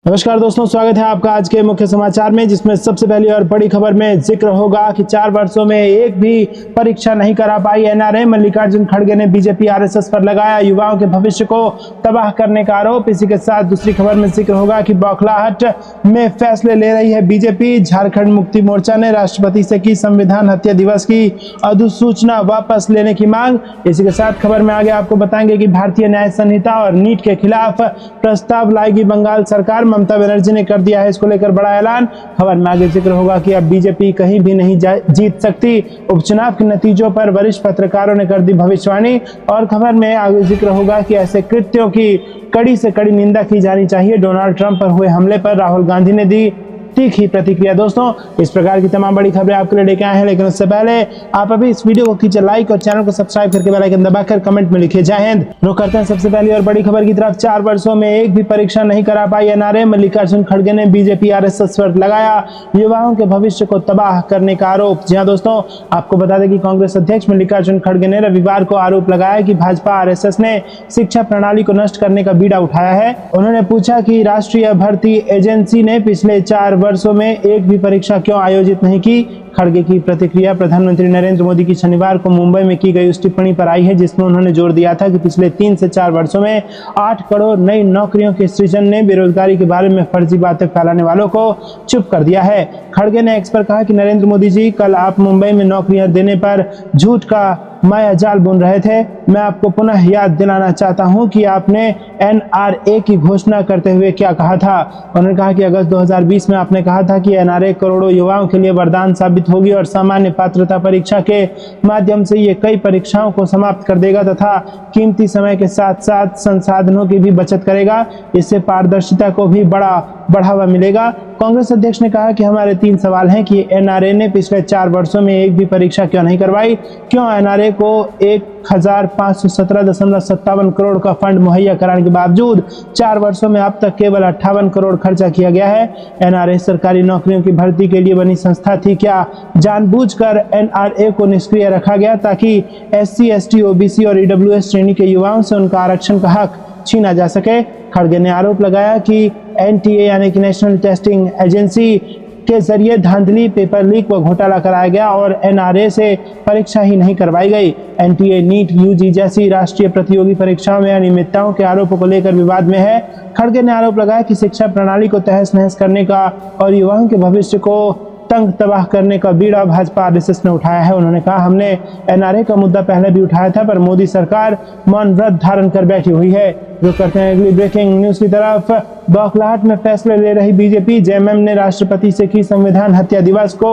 नमस्कार दोस्तों, स्वागत है आपका आज के मुख्य समाचार में, जिसमें सबसे पहली और बड़ी खबर में जिक्र होगा कि 4 वर्षों में एक भी परीक्षा नहीं करा पाई एनआरए। मल्लिकार्जुन खड़गे ने बीजेपी आरएसएस पर लगाया युवाओं के भविष्य को तबाह करने का आरोप। इसी के साथ दूसरी खबर में जिक्र होगा कि बौखलाहट में फैसले ले रही है बीजेपी। झारखंड मुक्ति मोर्चा ने राष्ट्रपति से की संविधान हत्या दिवस की अधिसूचना वापस लेने की मांग। इसी के साथ खबर में आगे आपको बताएंगे कि भारतीय न्याय संहिता और नीट के खिलाफ प्रस्ताव लाएगी बंगाल सरकार। ममता बनर्जी ने कर दिया है इसको लेकर बड़ा ऐलान। खबर में आगे जिक्र होगा कि अब बीजेपी कहीं भी नहीं जीत सकती। उपचुनाव के नतीजों पर वरिष्ठ पत्रकारों ने कर दी भविष्यवाणी। और खबर में आगे जिक्र होगा कि ऐसे कृत्यों की कड़ी से कड़ी निंदा की जानी चाहिए। डोनाल्ड ट्रंप पर हुए हमले पर राहुल गांधी ने दी तीखी प्रतिक्रिया। दोस्तों, इस प्रकार की तमाम बड़ी खबरें आपके लिए लेके आए हैं, लेकिन उससे पहले आप अभी इस वीडियो को कीजिए लाइक और चैनल को सब्सक्राइब करके बेल आइकन दबाकर कमेंट में लिखिए जय हिंद। रुक करते हैं सबसे पहली और बड़ी खबर की तरफ। 4 वर्षों में एक भी परीक्षा नहीं करा पाई एनआरए। मल्लिकार्जुन खड़गे ने बीजेपी आरएसएस पर लगाया युवाओं के भविष्य को तबाह करने का आरोप। जी हाँ दोस्तों, आपको बता दें कि कांग्रेस अध्यक्ष मल्लिकार्जुन खड़गे ने रविवार को आरोप लगाया कि भाजपा आरएसएस ने शिक्षा प्रणाली को नष्ट करने का बीड़ा उठाया है। उन्होंने पूछा कि राष्ट्रीय भर्ती एजेंसी ने पिछले 4 वर्षों में एक भी परीक्षा क्यों आयोजित नहीं की। खड़गे की प्रतिक्रिया प्रधानमंत्री नरेंद्र मोदी की शनिवार को मुंबई में की गई उस टिप्पणी पर आई है, जिसमें उन्होंने जोर दिया था कि पिछले 3 से 4 वर्षों में 8 करोड़ नई नौकरियों के सृजन ने बेरोजगारी के बारे में फर्जी बातें फैलाने वालों को चुप कर दिया है। खड़गे ने एक्स पर कहा कि नरेंद्र मोदी जी, कल आप मुंबई में नौकरियां देने पर झूठ का माया जाल बुन रहे थे। मैं आपको पुनः याद दिलाना चाहता हूं कि आपने एनआरए की घोषणा करते हुए क्या कहा था। उन्होंने कहा कि अगस्त 2020 में आपने कहा था कि एनआरए करोड़ों युवाओं के लिए वरदान साबित होगी और सामान्य पात्रता परीक्षा के माध्यम से ये कई परीक्षाओं को समाप्त कर देगा तथा कीमती समय के साथ साथ संसाधनों की भी बचत करेगा। इससे पारदर्शिता को भी बड़ा बढ़ावा मिलेगा। कांग्रेस अध्यक्ष ने कहा कि हमारे 3 सवाल हैं कि एनआरए ने पिछले 4 वर्षों में एक भी परीक्षा क्यों नहीं करवाई, क्यों एनआरए को 1517.57 करोड़ का फंड मुहैया कराने के बावजूद 4 वर्षों में अब तक केवल 58 करोड़ खर्चा किया गया है। एनआरए सरकारी नौकरियों की भर्ती के लिए बनी संस्था थी क्या जानबूझकर एनआरए को निष्क्रिय रखा गया ताकि एससी, एसटी, ओबीसी और ईडब्ल्यूएस श्रेणी के युवाओं से उनका आरक्षण का हक छीना जा सके। खड़गे ने आरोप लगाया कि एनटीए यानी कि नेशनल टेस्टिंग एजेंसी के जरिए धांधली, पेपर लीक व घोटाला कराया गया और एनआरए से परीक्षा ही नहीं करवाई गई। एनटीए, नीट, यूजी जैसी राष्ट्रीय प्रतियोगी परीक्षाओं में अनियमितताओं के आरोपों को लेकर विवाद में है। खड़गे ने आरोप लगाया कि शिक्षा प्रणाली को तहस नहस करने का और युवाओं के भविष्य को तंग तबाह करने का बीड़ा भाजपा आरएसएस ने उठाया है। उन्होंने कहा, हमने एनआरए का मुद्दा पहले भी उठाया था, पर मोदी सरकार मौन व्रत धारण कर बैठी हुई है। जो करते हैं अगली ब्रेकिंग न्यूज की तरफ। बौखलाहट में फैसले ले रही बीजेपी। जेएमएम ने राष्ट्रपति से की संविधान हत्या दिवस को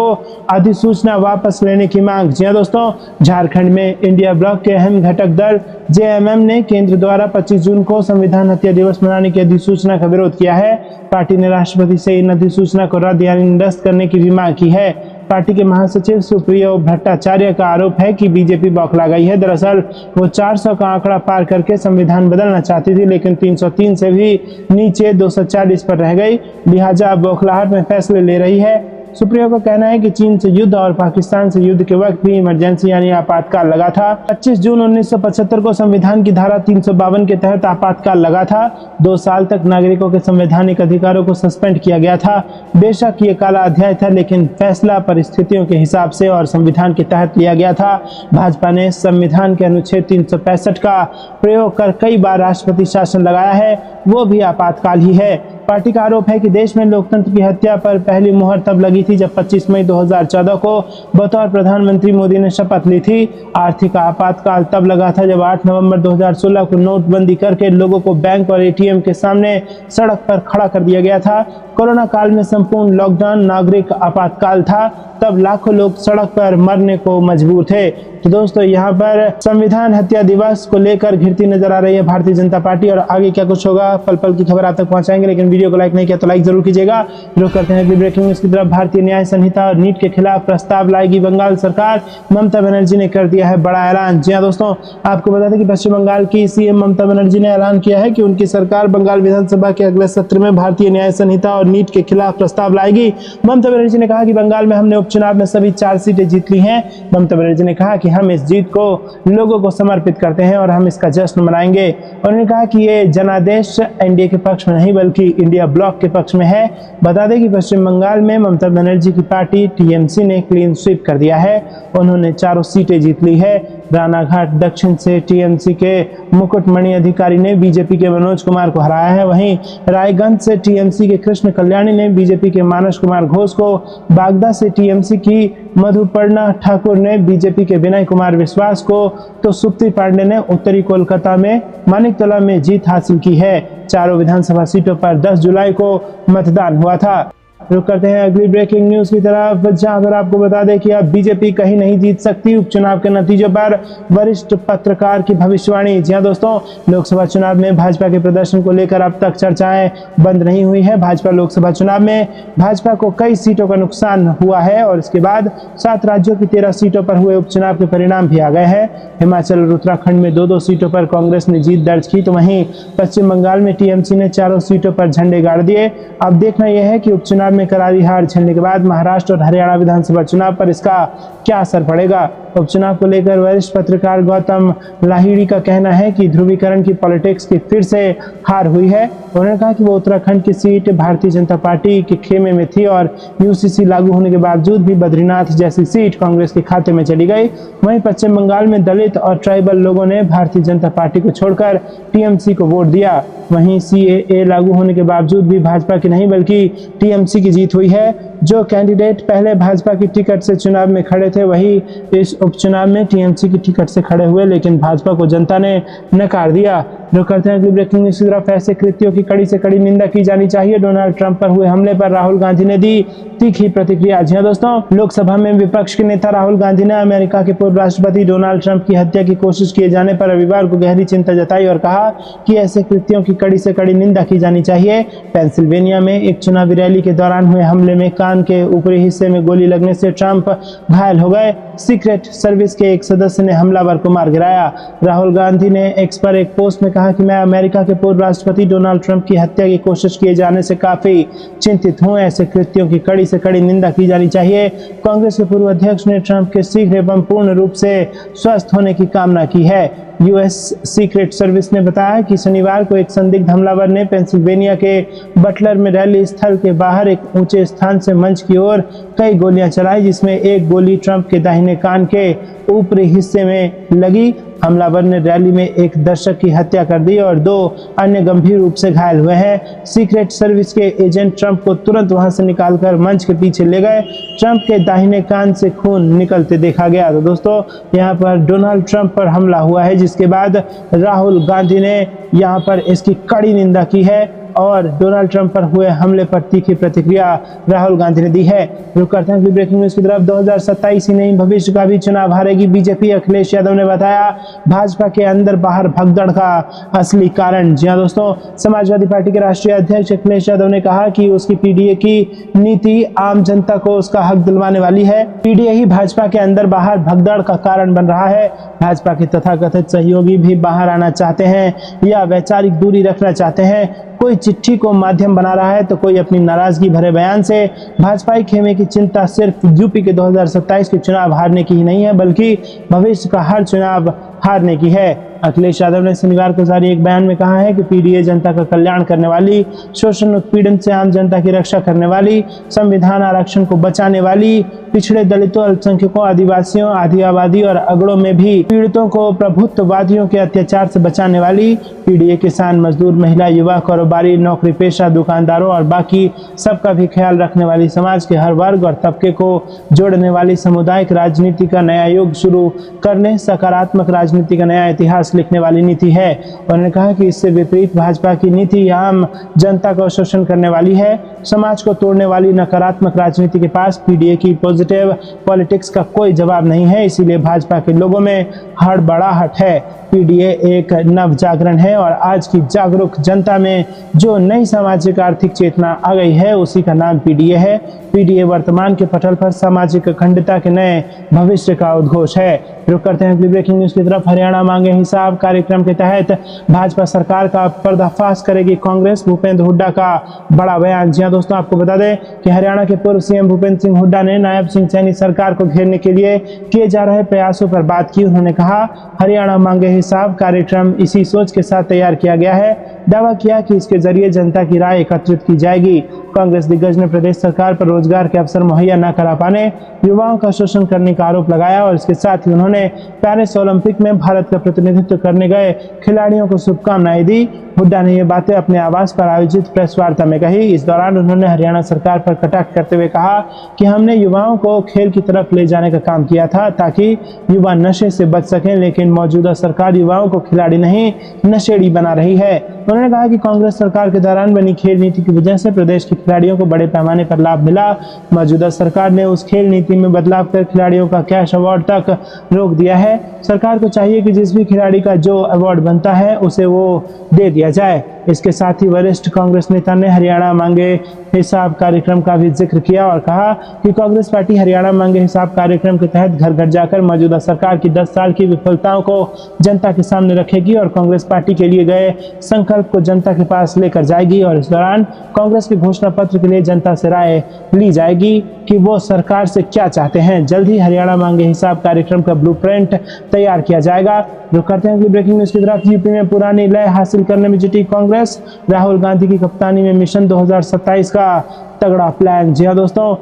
अधिसूचना वापस लेने की मांग। जी दोस्तों, झारखंड में इंडिया ब्लॉक के अहम घटक दल जेएमएम ने केंद्र द्वारा 25 जून को संविधान हत्या दिवस मनाने की अधिसूचना का विरोध किया है। पार्टी ने राष्ट्रपति से इन अधिसूचना को रद्द यानी निरस्त करने की भी मांग की है। पार्टी के महासचिव सुप्रियो भट्टाचार्य का आरोप है कि बीजेपी बौखला गई है। दरअसल वो 400 का आंकड़ा पार करके संविधान बदलना चाहती थी, लेकिन 303 से भी नीचे 240 पर रह गई, लिहाजा बौखलाहट में फैसले ले रही है। सुप्रियो का कहना है कि चीन से युद्ध और पाकिस्तान से युद्ध के वक्त भी इमरजेंसी यानी आपातकाल लगा था। 25 जून 1975 को संविधान की धारा 352 के तहत आपातकाल लगा था। 2 साल तक नागरिकों के संवैधानिक अधिकारों को सस्पेंड किया गया था। बेशक ये काला अध्याय था, लेकिन फैसला परिस्थितियों के हिसाब से और संविधान के तहत लिया गया था। भाजपा ने संविधान के अनुच्छेद 365 का प्रयोग कर कई बार राष्ट्रपति शासन लगाया है, वो भी आपातकाल ही है। पार्टी का आरोप है कि देश में लोकतंत्र की हत्या पर पहली मुहर तब लगी थी जब 25 मई 2014 को बतौर प्रधानमंत्री मोदी ने शपथ ली थी। आर्थिक आपातकाल तब लगा था जब 8 नवंबर 2016 को नोटबंदी करके लोगों को बैंक और एटीएम के सामने सड़क पर खड़ा कर दिया गया था। कोरोना काल में संपूर्ण लॉकडाउन नागरिक आपातकाल था, तब लाखों लोग सड़क पर मरने को मजबूर थे। तो दोस्तों, यहाँ पर संविधान हत्या दिवस को लेकर घिरती नजर आ रही है भारतीय जनता पार्टी, और आगे क्या कुछ होगा पल पल की खबर आप तक पहुंचाएंगे। लेकिन वीडियो को लाइक नहीं किया तो लाइक जरूर कीजिएगा। रुक करते हैं अगली ब्रेकिंग न्यूज की तरफ। भारतीय न्याय संहिता और नीट के खिलाफ प्रस्ताव लाएगी बंगाल सरकार। ममता बनर्जी ने कर दिया है बड़ा ऐलान। जी हाँ दोस्तों, आपको बता दें कि पश्चिम बंगाल की सीएम ममता बनर्जी ने ऐलान किया है कि उनकी सरकार बंगाल विधानसभा के अगले सत्र में भारतीय न्याय संहिता और और नीट के खिलाफ प्रस्ताव लाएगी। ममता बनर्जी ने कहा कि बंगाल में हमने उपचुनाव में सभी 4 सीटें जीत ली हैं। ममता बनर्जी ने कहा कि हम इस जीत को लोगों को समर्पित करते हैं और हम इसका जश्न मनाएंगे। उन्होंने कहा कि ये जनादेश एनडीए के पक्ष में नहीं बल्कि इंडिया ब्लॉक के पक्ष में है। बता दें कि पश्चिम बंगाल में ममता बनर्जी की पार्टी टीएमसी ने क्लीन स्वीप कर दिया है। उन्होंने 4 सीटें जीत ली है। रानाघाट दक्षिण से टीएमसी के मुकुटमणि अधिकारी ने बीजेपी के मनोज कुमार को हराया है। वहीं रायगंज से टीएमसी के कृष्ण कल्याणी ने बीजेपी के मानस कुमार घोष को, बागदा से टीएमसी की मधुपर्णा ठाकुर ने बीजेपी के विनय कुमार विश्वास को, तो सुप्ति पांडे ने उत्तरी कोलकाता में मानिकतला में जीत हासिल की है। चारों विधानसभा सीटों पर 10 जुलाई को मतदान हुआ था। रुक करते हैं अगली ब्रेकिंग न्यूज की तरफ, जहां पर आपको बता दें कि अब बीजेपी कहीं नहीं जीत सकती, उपचुनाव के नतीजों पर वरिष्ठ पत्रकार की भविष्यवाणी। जी हां दोस्तों, लोकसभा चुनाव में भाजपा के प्रदर्शन को लेकर अब तक चर्चाएं बंद नहीं हुई है। भाजपा लोकसभा चुनाव में भाजपा को कई सीटों का नुकसान हुआ है और इसके बाद 7 राज्यों की 13 सीटों पर हुए उपचुनाव के परिणाम भी आ गए हैं। हिमाचल और उत्तराखंड में 2-2 सीटों पर कांग्रेस ने जीत दर्ज की, तो वहीं पश्चिम बंगाल में टीएमसी ने 4 सीटों पर झंडे गाड़ दिए। अब देखना यह है कि उपचुनाव में करारी हार झेलने के बाद महाराष्ट्र और हरियाणा विधानसभा चुनाव पर इसका क्या असर पड़ेगा। उपचुनाव को लेकर वरिष्ठ पत्रकार गौतम लाहिड़ी का कहना है कि ध्रुवीकरण की पॉलिटिक्स की फिर से हार हुई है। उन्होंने कहा कि वो उत्तराखंड की सीट भारतीय जनता पार्टी के खेमे में थी और यूसीसी लागू होने के बावजूद भी बद्रीनाथ जैसी सीट कांग्रेस के खाते में चली गई। वहीं पश्चिम बंगाल में दलित और ट्राइबल लोगों ने भारतीय जनता पार्टी को छोड़कर टीएमसी को वोट दिया। वहीं सीएए लागू होने के बावजूद भी भाजपा की नहीं बल्कि टीएमसी की जीत हुई है। जो कैंडिडेट पहले भाजपा की टिकट से चुनाव में खड़े थे वही इस उपचुनाव में टीएमसी की टिकट से खड़े हुए, लेकिन भाजपा को जनता ने नकार दिया। रुक करते हैं अगली ब्रेकिंग न्यूज की तरफ। ऐसे कृत्यों की कड़ी से कड़ी निंदा की जानी चाहिए। डोनाल्ड ट्रंप पर हुए हमले पर राहुल गांधी ने दी तीखी प्रतिक्रिया। जी हां दोस्तों, लोकसभा में विपक्ष के नेता राहुल गांधी ने अमेरिका के पूर्व राष्ट्रपति डोनाल्ड ट्रंप की हत्या की कोशिश किए जाने पर रविवार को गहरी चिंता जताई और कहा कि ऐसे कृत्यों की कड़ी से कड़ी निंदा की जानी चाहिए। पेंसिल्वेनिया में एक चुनावी रैली के दौरान हुए हमले में कान के ऊपरी हिस्से में गोली लगने से ट्रंप घायल हो गए। सीक्रेट सर्विस के एक सदस्य ने हमलावर को मार गिराया। राहुल गांधी ने एक्स पर एक पोस्ट में कहा कि मैं अमेरिका के पूर्व राष्ट्रपति डोनाल्ड ट्रंप की हत्या की कोशिश किए जाने से काफी चिंतित हूं। ऐसे कृत्यों की कड़ी से कड़ी निंदा की जानी चाहिए। कांग्रेस के पूर्व अध्यक्ष ने ट्रंप के शीघ्र एवं पूर्ण रूप से स्वस्थ होने की कामना की है। यूएस सीक्रेट सर्विस ने बताया कि शनिवार को एक संदिग्ध हमलावर ने पेंसिल्वेनिया के बटलर में रैली स्थल के बाहर एक ऊंचे स्थान से मंच की ओर कई गोलियां चलाई, जिसमें एक गोली ट्रंप के दाहिने कान के ऊपरी हिस्से में लगी। हमलावर ने रैली में एक दर्शक की हत्या कर दी और 2 अन्य गंभीर रूप से घायल हुए हैं। सीक्रेट सर्विस के एजेंट ट्रंप को तुरंत वहां से निकालकर मंच के पीछे ले गए। ट्रंप के दाहिने कान से खून निकलते देखा गया। तो दोस्तों, यहाँ पर डोनाल्ड ट्रंप पर हमला हुआ है, जिसके बाद राहुल गांधी ने यहाँ पर इसकी कड़ी निंदा की है और डोनाल्ड ट्रंप पर हुए हमले पर तीखी प्रतिक्रिया राहुल गांधी ने दी है। रुक करते हैं ब्रेकिंग न्यूज की तरफ। 2027 ही नहीं, भविष्य का भी चुनाव हारेगी बीजेपी। अखिलेश यादव ने बताया भाजपा के अंदर बाहर भगदड़ का असली कारण। जी हां दोस्तों, समाजवादी पार्टी के राष्ट्रीय अध्यक्ष अखिलेश यादव ने कहा कि उसकी पीडीए की नीति आम जनता को उसका हक दिलवाने वाली है। पीडीए ही भाजपा के अंदर बाहर भगदड़ का कारण बन रहा है। भाजपा के तथाकथित सहयोगी भी बाहर आना चाहते हैं या वैचारिक दूरी रखना चाहते हैं। कोई चिट्ठी को माध्यम बना रहा है तो कोई अपनी नाराजगी भरे बयान से। भाजपाई खेमे की चिंता सिर्फ यूपी के 2027 के चुनाव हारने की ही नहीं है, बल्कि भविष्य का हर चुनाव हारने की है। अखिलेश यादव ने शनिवार को जारी एक बयान में कहा है कि पीडीए जनता का कल्याण करने वाली, शोषण उत्पीड़न से आम जनता की रक्षा करने वाली, संविधान आरक्षण को बचाने वाली, पिछड़े दलितों, अल्पसंख्यकों, आदिवासियों, आदि आबादी और अगड़ों में भी पीड़ितों को प्रभुत्ववादियों के अत्याचार से बचाने वाली, पीडीए किसान, मजदूर, महिला, युवा, कारोबारी, नौकरी पेशा, दुकानदारों और बाकी सबका भी ख्याल रखने वाली, समाज के हर वर्ग और तबके को जोड़ने वाली, सामुदायिक राजनीति का नया युग शुरू करने, सकारात्मक राजनीति का नया इतिहास लिखने वाली नीति है। उन्होंने कहा कि इससे विपरीत भाजपा की नीति आम जनता का शोषण करने वाली है, समाज को तोड़ने वाली नकारात्मक राजनीति के पास पीडीए की पॉजिटिव पॉलिटिक्स का कोई जवाब नहीं है। इसीलिए भाजपा के लोगों में हड़बड़ाहट है। पीडीए एक नव जागरण है और आज की जागरूक जनता में जो नई सामाजिक आर्थिक चेतना आ गई है उसी का नाम पीडीए है। पीडीए वर्तमान के पटल पर सामाजिक अखंडता के नए भविष्य का उद्घोष है। रुक करते हैं अगली ब्रेकिंग न्यूज की तरफ। हरियाणा मांगे हिसाब कार्यक्रम के तहत भाजपा सरकार का पर्दाफाश करेगी कांग्रेस, भूपेंद्र हुड्डा का बड़ा बयान। जी हां दोस्तों, आपको बता दें कि हरियाणा के पूर्व सीएम भूपेंद्र सिंह हुड्डा ने नायब सिंह सैनी सरकार को घेरने के लिए किए जा रहे प्रयासों पर बात की। उन्होंने कहा, हरियाणा मांगे हिसाब कार्यक्रम इसी सोच के साथ तैयार किया गया है। दावा किया कि इसके जरिए जनता की राय एकत्रित की जाएगी। कांग्रेस दिग्गज ने प्रदेश सरकार पर रोजगार के अवसर मुहैया न करा पाने, युवाओं का शोषण करने का आरोप लगाया और इसके साथ ही उन्होंने पेरिस ओलंपिक में भारत का प्रतिनिधित्व करने गए खिलाड़ियों को शुभकामनाएं दी। हुड्डा ने ये बातें अपने आवास पर आयोजित प्रेस वार्ता में कही। इस दौरान उन्होंने हरियाणा सरकार पर कटाक्ष करते हुए कहा कि हमने युवाओं को खेल की तरफ ले जाने का काम किया था ताकि युवा नशे से बच सकें, लेकिन मौजूदा सरकार युवाओं को खिलाड़ी नहीं नशेड़ी बना रही है। उन्होंने कहा कि कांग्रेस सरकार के दौरान बनी खेल नीति की वजह से प्रदेश के खिलाड़ियों को बड़े पैमाने पर लाभ मिला। मौजूदा सरकार ने उस खेल नीति में बदलाव कर खिलाड़ियों का कैश अवार्ड तक रोक दिया है। सरकार को चाहिए कि जिस भी खिलाड़ी का जो अवार्ड बनता है उसे वो दे दिया जाए। इसके साथ ही वरिष्ठ कांग्रेस नेता ने हरियाणा मांगे हिसाब कार्यक्रम का भी जिक्र किया और कहा कि कांग्रेस पार्टी हरियाणा मांगे हिसाब कार्यक्रम के तहत घर घर जाकर मौजूदा सरकार की 10 साल की विफलताओं को जनता के सामने रखेगी और कांग्रेस पार्टी के लिए गए संकल्प को जनता के पास लेकर जाएगी। और इस दौरान कांग्रेस के घोषणा पत्र के लिए जनता से राय ली जाएगी कि वो सरकार से क्या चाहते हैं। जल्द ही हरियाणा मांगे हिसाब कार्यक्रम का ब्लूप्रिंट तैयार किया जाएगा। रुक करते हैं ब्रेकिंग न्यूज की तरफ। यूपी में पुरानी लय हासिल करने में जुटी कांग्रेस, राहुल गांधी की कप्तानी में मिशन 2027 का तगड़ा प्लान। जी हां दोस्तों,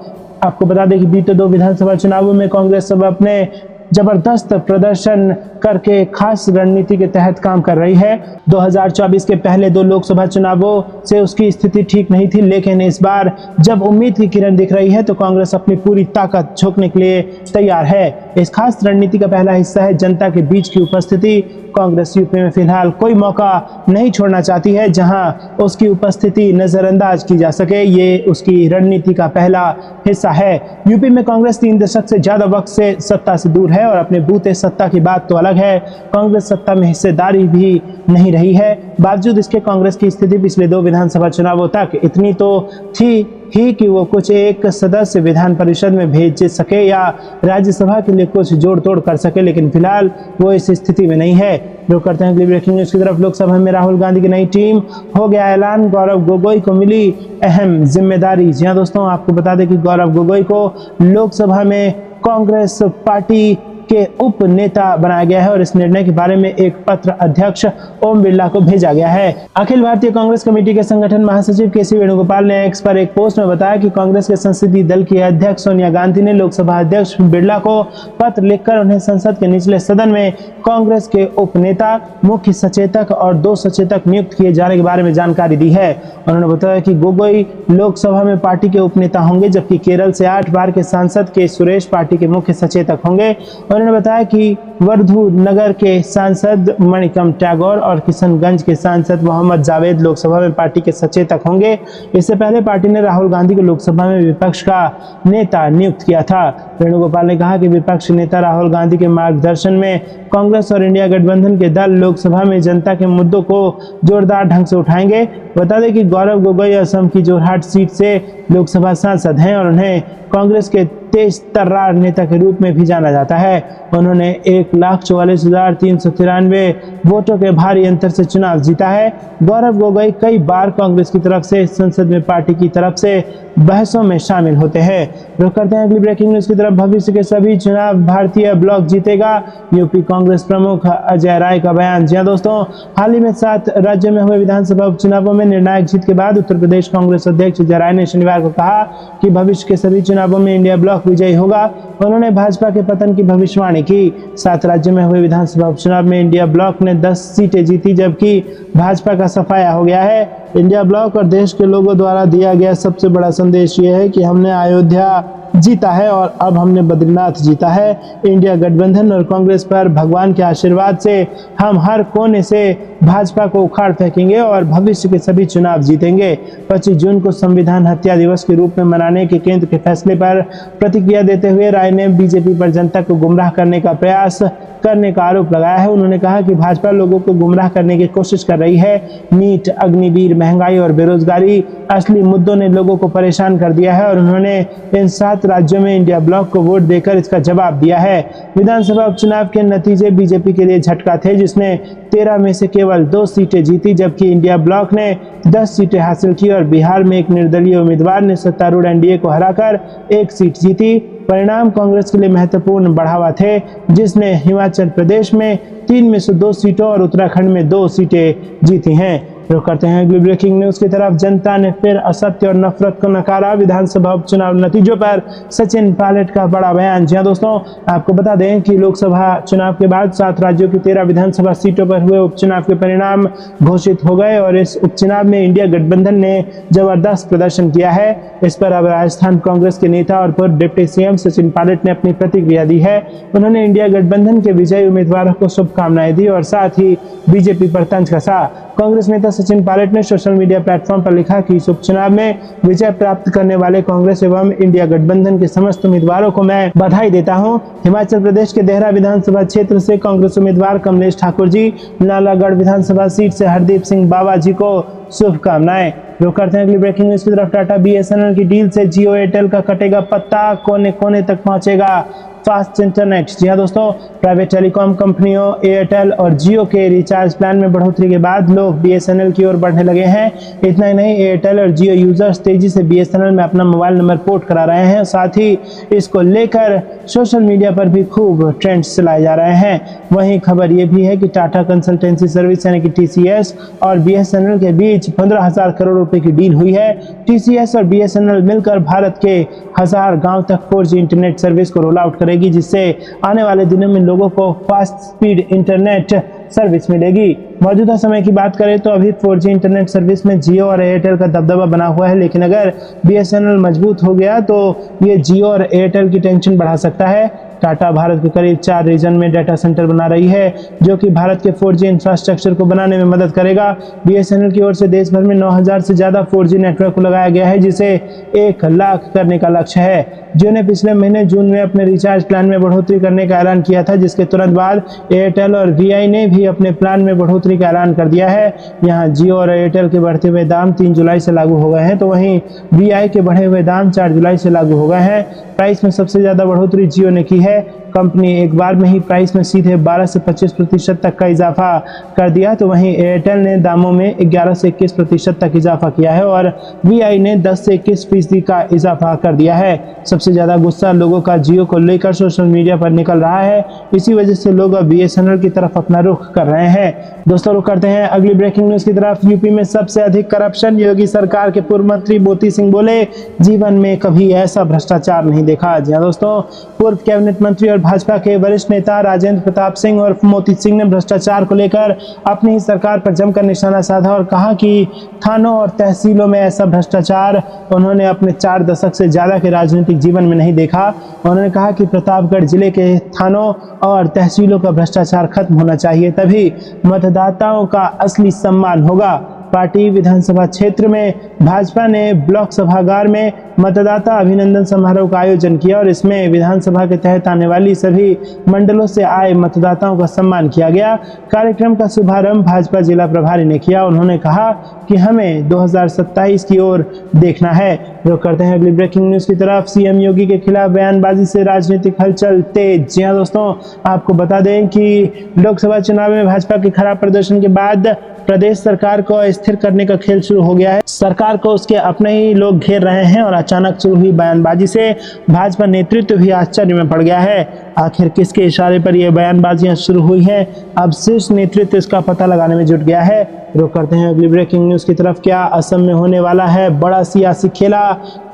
आपको बता दें कि बीते 2 विधानसभा चुनावों में कांग्रेस सब अपने जबरदस्त प्रदर्शन करके खास रणनीति के तहत काम कर रही है। 2024 के पहले 2 लोकसभा चुनावों से उसकी स्थिति ठीक नहीं थी, लेकिन इस बार जब उम्मीद की किरण दिख रही है तो कांग्रेस अपनी पूरी ताकत झोंकने के लिए तैयार है। इस खास रणनीति का पहला हिस्सा है जनता के बीच की उपस्थिति। कांग्रेस यूपी में फिलहाल कोई मौका नहीं छोड़ना चाहती है जहां उसकी उपस्थिति नजरअंदाज की जा सके। ये उसकी रणनीति का पहला हिस्सा है। यूपी में कांग्रेस 3 दशक से ज्यादा वक्त से सत्ता से दूर है और अपने बूते सत्ता की बात तो अलग है, कांग्रेस सत्ता में हिस्सेदारी भी नहीं रही है। बावजूद इसके कांग्रेस की स्थिति पिछले 2 विधानसभा चुनावों तक इतनी तो थी ही कि वो कुछ एक सदस्य विधान परिषद में भेज सके या राज्यसभा के लिए कुछ जोड़ तोड़ कर सके, लेकिन फिलहाल वो इस स्थिति में नहीं है। जो करते हैं अगली ब्रेकिंग न्यूज की तरफ। लोकसभा में राहुल गांधी की नई टीम हो गया ऐलान, गौरव गोगोई को मिली अहम जिम्मेदारी। जी हां दोस्तों, आपको बता दें कि गौरव गोगोई को लोकसभा में कांग्रेस पार्टी के उप नेता बनाया गया है और इस निर्णय के बारे में एक पत्र अध्यक्ष ओम बिरला को भेजा गया है। अखिल भारतीय कांग्रेस कमेटी के संगठन महासचिव के.सी. वेणुगोपाल ने एक्स पर एक पोस्ट में बताया कि कांग्रेस के संसदीय दल की अध्यक्ष सोनिया गांधी ने लोकसभा अध्यक्ष बिरला को पत्र लिखकर उन्हें संसद के निचले सदन में कांग्रेस के उप नेता, मुख्य सचेतक और 2 सचेतक नियुक्त किए जाने के बारे में जानकारी दी है। उन्होंने बताया कि गोगोई लोकसभा में पार्टी के उप नेता होंगे, जबकि केरल से 8 बार के सांसद के सुरेश पार्टी के मुख्य सचेतक होंगे। उन्होंने बताया कि वर्धू नगर के सांसद मणिकम टैगोर और किशनगंज के सांसद मोहम्मद जावेद लोकसभा में पार्टी के सचेतक होंगे। इससे पहले पार्टी ने राहुल गांधी को लोकसभा में विपक्ष का नेता नियुक्त किया था। वेणुगोपाल ने कहा कि विपक्ष नेता राहुल गांधी के मार्गदर्शन में कांग्रेस और इंडिया गठबंधन के दल लोकसभा में जनता के मुद्दों को जोरदार ढंग से उठाएंगे। बता दें कि गौरव गोगोई असम की जोरहाट सीट से लोकसभा सांसद हैं और उन्हें कांग्रेस के तेज तर्रार नेता के रूप में भी जाना जाता है। उन्होंने 1,44,393 वोटों के भारी अंतर से चुनाव जीता है। गौरव गोगोई कई बार कांग्रेस की तरफ से संसद में पार्टी की तरफ से बहसों में शामिल होते हैं। रुक करते हैं अगली ब्रेकिंग न्यूज की तरफ। भविष्य के सभी चुनाव भारतीय ब्लॉक जीतेगा, यूपी कांग्रेस प्रमुख अजय राय का बयान। जी हां दोस्तों, हाल ही में 7 राज्यों में हुए विधानसभा उपचुनावों में निर्णायक जीत के बाद उत्तर प्रदेश कांग्रेस अध्यक्ष अजय राय ने शनिवार को कहा कि भविष्य के सभी चुनावों में इंडिया ब्लॉक विजयी होगा। उन्होंने भाजपा के पतन की भविष्यवाणी की। 7 राज्यों में हुए विधानसभा उपचुनाव में इंडिया ब्लॉक ने 10 सीटें जीती, जबकि भाजपा का सफाया हो गया है। इंडिया ब्लॉक और देश के लोगों द्वारा दिया गया सबसे बड़ा संदेश ये है कि हमने अयोध्या जीता है और अब हमने बद्रीनाथ जीता है। इंडिया गठबंधन और कांग्रेस पर भगवान के आशीर्वाद से हम हर कोने से भाजपा को उखाड़ फेंकेंगे और भविष्य के सभी चुनाव जीतेंगे। 25 जून को संविधान हत्या दिवस के रूप में मनाने के केंद्र के फैसले पर प्रतिक्रिया देते हुए राय ने बीजेपी पर जनता को गुमराह करने का प्रयास करने का आरोप लगाया है। उन्होंने कहा कि भाजपा लोगों को गुमराह करने की कोशिश कर रही है। नीट, अग्निवीर, महंगाई और बेरोजगारी असली मुद्दों ने लोगों को परेशान कर दिया है और उन्होंने इन 7 राज्यों में इंडिया ब्लॉक को वोट देकर इसका जवाब दिया है। विधानसभा उपचुनाव के नतीजे बीजेपी के लिए झटका थे, जिसने 13 में से केवल 2 सीटें जीती, जबकि इंडिया ब्लॉक ने 10 सीटें हासिल की और बिहार में एक निर्दलीय उम्मीदवार ने सत्तारूढ़ एनडीए को हराकर 1 सीट जीती। परिणाम कांग्रेस के लिए महत्वपूर्ण बढ़ावा थे, जिसने हिमाचल प्रदेश में 3 में से 2 सीटों और उत्तराखंड में 2 सीटें जीती हैं। रुक करते हैं अगली ब्रेकिंग न्यूज की तरफ। जनता ने फिर असत्य और नफरत को नकारा, विधानसभा उपचुनाव नतीजों पर सचिन पायलट का बड़ा बयान। जी हां दोस्तों, आपको बता दें कि लोकसभा चुनाव के बाद 7 राज्यों की 13 विधानसभा सीटों पर हुए उपचुनाव के परिणाम घोषित हो गए और इस उपचुनाव में इंडिया गठबंधन ने जबरदस्त प्रदर्शन किया है। इस पर अब राजस्थान कांग्रेस के नेता और पूर्व डिप्टी सीएम सचिन पायलट ने अपनी प्रतिक्रिया दी है। उन्होंने इंडिया गठबंधन के विजयी उम्मीदवारों को शुभकामनाएं दी और साथ ही बीजेपी पर तंज कसा। कांग्रेस नेता सचिन पायलट ने सोशल मीडिया प्लेटफॉर्म पर लिखा कि इस उपचुनाव में विजय प्राप्त करने वाले कांग्रेस एवं इंडिया गठबंधन के समस्त उम्मीदवारों को मैं बधाई देता हूं। हिमाचल प्रदेश के देहरा विधानसभा क्षेत्र से कांग्रेस उम्मीदवार कमलेश ठाकुर जी, नालागढ़ विधानसभा सीट से हरदीप सिंह बाबा जी को शुभकामनाएं। रुक करते हैं अगली ब्रेकिंग न्यूज की तरफ। टाटा बीएसएनएल की डील से जियो एयरटेल का कटेगा पत्ता, कोने कोने तक पहुंचेगा फास्ट इंटरनेट। जी हाँ दोस्तों, प्राइवेट टेलीकॉम कंपनियों एयरटेल और जियो के रिचार्ज प्लान में बढ़ोतरी के बाद लोग बीएसएनएल की ओर बढ़ने लगे हैं। इतना ही नहीं, एयरटेल और जियो यूजर्स तेजी से बीएसएनएल में अपना मोबाइल नंबर पोर्ट करा रहे हैं। साथ ही इसको लेकर सोशल मीडिया पर भी खूब ट्रेंड्स चलाए जा रहे हैं। वहीं खबर ये भी है कि टाटा कंसल्टेंसी सर्विस यानी कि टीसीएस और बीएसएनएल के बीच 15,000 करोड़ रुपए की डील हुई है। टीसीएस और बीएसएनएल मिलकर भारत के 1000 गांव तक 4G इंटरनेट सर्विस को रोल आउट करेगी, जिससे आने वाले दिनों में लोगों को फास्ट स्पीड इंटरनेट सर्विस मिलेगी। मौजूदा समय की बात करें तो अभी 4G इंटरनेट सर्विस में जियो और एयरटेल का दबदबा बना हुआ है, लेकिन अगर बीएसएनएल मजबूत हो गया तो ये जियो और एयरटेल की टेंशन बढ़ा सकता है। टाटा भारत के करीब 4 रीजन में डाटा सेंटर बना रही है, जो कि भारत के 4G इंफ्रास्ट्रक्चर को बनाने में मदद करेगा। बीएसएनएल की ओर से देश भर में 9,000 से ज्यादा 4G नेटवर्क को लगाया गया है, जिसे 1 लाख करने का लक्ष्य है। जियो ने पिछले महीने जून में अपने रिचार्ज प्लान में बढ़ोतरी करने का ऐलान किया था, जिसके तुरंत बाद एयरटेल और वीआई ने भी अपने प्लान में बढ़ोतरी का ऐलान कर दिया है। यहाँ जियो और एयरटेल के बढ़ते हुए दाम 3 जुलाई से लागू हो गए हैं, तो वहीं वीआई के बढ़े हुए दाम 4 जुलाई से लागू हो गए हैं। प्राइस में सबसे ज्यादा बढ़ोतरी जियो ने की है। कंपनी एक बार में ही प्राइस में सीधे 12 से 25% तक का इजाफा कर दिया, तो वहीं एयरटेल ने दामों में 11 से 21% तक इजाफा किया है और वीआई ने 10 से 21% का इजाफा कर दिया है। सबसे ज्यादा गुस्सा लोगों का जियो को लेकर सोशल मीडिया पर निकल रहा है। इसी वजह से लोग अब बीएसएनएल की तरफ अपना रुख कर रहे हैं। दोस्तों, रुक करते हैं अगली ब्रेकिंग न्यूज की तरफ। यूपी में सबसे अधिक करप्शन, योगी सरकार के पूर्व मंत्री मोती सिंह बोले, जीवन में कभी ऐसा भ्रष्टाचार नहीं देखा। जी हाँ दोस्तों, पूर्व कैबिनेट मंत्री और भाजपा के वरिष्ठ नेता राजेंद्र प्रताप सिंह और मोती सिंह ने भ्रष्टाचार को लेकर अपनी ही सरकार पर जमकर निशाना साधा और कहा कि थानों और तहसीलों में ऐसा भ्रष्टाचार उन्होंने अपने 4 दशक से ज्यादा के राजनीतिक जीवन में नहीं देखा। उन्होंने कहा कि प्रतापगढ़ जिले के थानों और तहसीलों का भ्रष्टाचार खत्म होना चाहिए, तभी मतदाताओं का असली सम्मान होगा। पार्टी विधानसभा क्षेत्र में भाजपा ने ब्लॉक सभागार में मतदाता अभिनंदन समारोह का आयोजन किया और इसमें विधानसभा के तहत आने वाली सभी मंडलों से आए मतदाताओं का सम्मान किया गया। कार्यक्रम का शुभारंभ भाजपा जिला प्रभारी ने किया। उन्होंने कहा कि हमें 2027 की ओर देखना है। रुक करते हैं अगली ब्रेकिंग न्यूज की तरफ। सीएम योगी के खिलाफ बयानबाजी से राजनीतिक हलचल तेज। जी हाँ दोस्तों, आपको बता दें कि लोकसभा चुनाव में भाजपा के खराब प्रदर्शन के बाद प्रदेश सरकार को अस्थिर करने का खेल शुरू हो गया है। सरकार को उसके अपने ही लोग घेर रहे हैं और अचानक शुरू हुई बयानबाजी से भाजपा नेतृत्व भी आश्चर्य में पड़ गया है। आखिर किसके इशारे पर यह बयानबाजियां शुरू हुई हैं, अब शीर्ष नेतृत्व इसका पता लगाने में जुट गया है। रुक करते हैं अगली ब्रेकिंग न्यूज की तरफ। क्या असम में होने वाला है बड़ा सियासी खेला?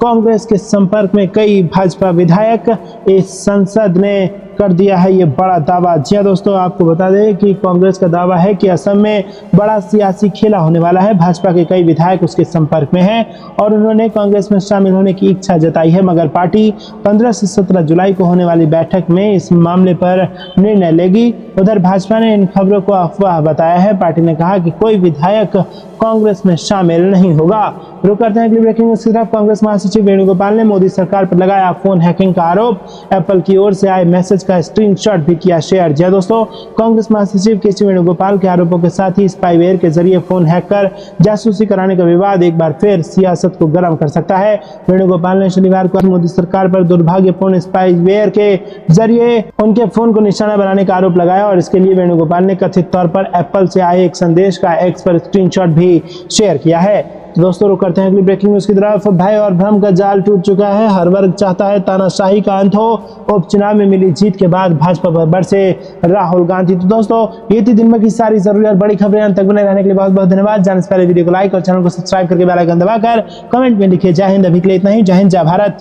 कांग्रेस के संपर्क में कई भाजपा विधायक, इस संसद ने कर दिया है ये बड़ा दावा। जी हाँ दोस्तों, आपको बता दें कि कांग्रेस का दावा है कि असम में बड़ा सियासी खेला होने वाला है। भाजपा के कई विधायक उसके संपर्क में हैं और उन्होंने कांग्रेस में शामिल होने की इच्छा जताई है, मगर पार्टी 15 से 17 जुलाई को होने वाली बैठक में इस मामले पर निर्णय लेगी। उधर भाजपा ने इन खबरों को अफवाह बताया है। पार्टी ने कहा कि कोई विधायक कांग्रेस में शामिल नहीं होगा। रुक करते हैं अगली ब्रेकिंग न्यूज की तरफ। कांग्रेस महासचिव वेणुगोपाल ने मोदी सरकार पर लगाया फोन हैकिंग का आरोप। एप्पल की ओर से आए मैसेज इसका स्क्रीनशॉट भी किया शेयर। जी दोस्तों, कांग्रेस महासचिव के वेणुगोपाल के आरोपों के साथ ही स्पाईवेयर के जरिए फोन हैक कर जासूसी कराने का विवाद एक बार फिर सियासत को गर्म कर सकता है। वेणुगोपाल ने शनिवार को मोदी सरकार पर दुर्भाग्यपूर्ण स्पाईवेयर के जरिए उनके फोन को निशाना बनाने का आरोप लगाया और इसके लिए वेणुगोपाल ने कथित तौर पर एप्पल से आए एक संदेश का एक्स पर स्क्रीनशॉट भी शेयर किया है। तो दोस्तों, रुक करते हैं अगली ब्रेकिंग न्यूज की तरफ। भय और भ्रम का जाल टूट चुका है, हर वर्ग चाहता है तानाशाही का अंत हो। उपचुनाव में मिली जीत के बाद भाजपा पर बरसे राहुल गांधी। तो दोस्तों, ये थी दिन भर की सारी जरूरी और बड़ी खबरें। अंत तक बने रहने के लिए बहुत बहुत धन्यवाद। जाने से पहले वीडियो को लाइक और चैनल को सब्सक्राइब करके बेल आइकन दबाकर कमेंट में लिखिए जय हिंद। अभी के लिए इतना ही। जय हिंद, जय भारत।